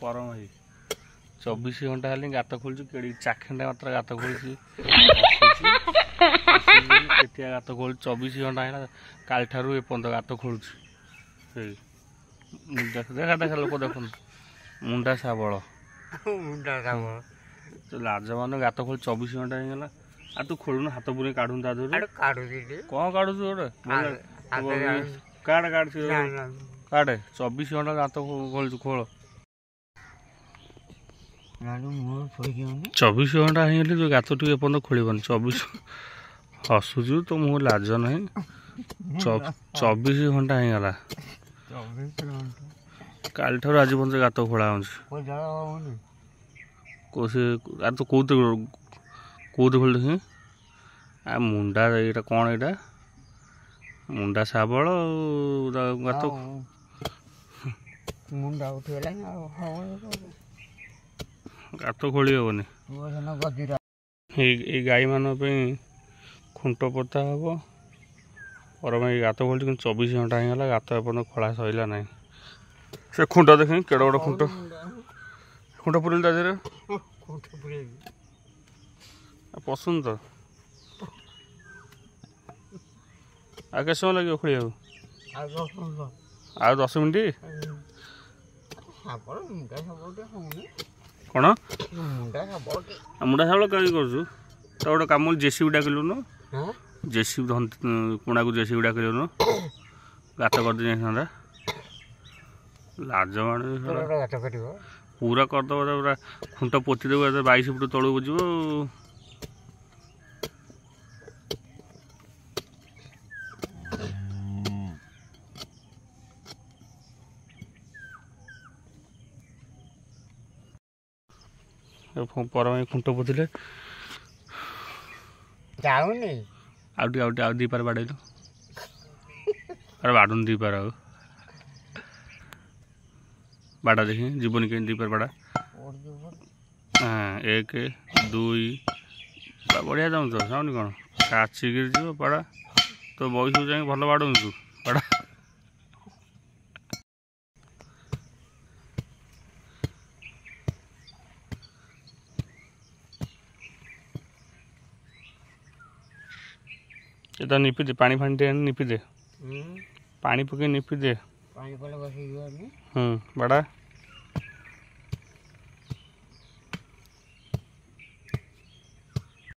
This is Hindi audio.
परम भाई 24 घंटा हेल्ले गात खोलुଛୁ केड़ी चाखेंडा मात्र गात खोलुଛି केतिया गात खोल 24 घंटा है काल ठारू ए पंद गात खोलुଛି देखा देखा लोक देखो मुंडा साबल लाज मान गात खोल 24 घंटा ହେଇଗଲା आ तू खोलुन हाथ पुरे काढुन ता दूर कौन काढु गोटे काट काट काटे 24 घंटा गात खोलुछु खोल 24 घंटा ହେଇଗଲେ जो गात टी एपन खोलबन 24 हसुचु तो मुँह लाज नहीं 24 घंटा ହେଇଗଲା काल ठार आज पर्यंत गात खोला कोसे आ तो कौते खोल देखे आ मुंडा ये कौन यहाँ मुंडा साबल गात मुंडा उठेला गात खोली हेनी गाई मान खुंट पोता हम और गात खोल 24 घंटा होगा गात एपन खोला सरला ना से खुंट देखे केड़ बड़ खुंट खुंट पुरेल ता देहरे पसंद तो आगे समय लगे खोलिया आ 10 मिनट कौन मुंडा साबल कहीं कर गोटे कम जेसीबी डाकिलु न जेसीबी कुणा को जेसीबी डाकिलु गात कर लाज मान पूरा करदे पूरा खुंट पोतीदेव 22 फुट तलू बुझे परम खुंट पोतिले जाऊनी आउ दी पार बाड़ेलु अरे बाड़ुन दी पार बाड़ा देखी जीवन के दी पार बाड़ा हाँ 1 2 बढ़िया जाऊँ तो जाऊनी कौन काचिक बाड़ा तो बयस जाए भल बाड़ू तू बाड़ा ये निपी दे पानी फानी दे निपी दे पानी पके निपी दे पानी पड़े बस बड़ा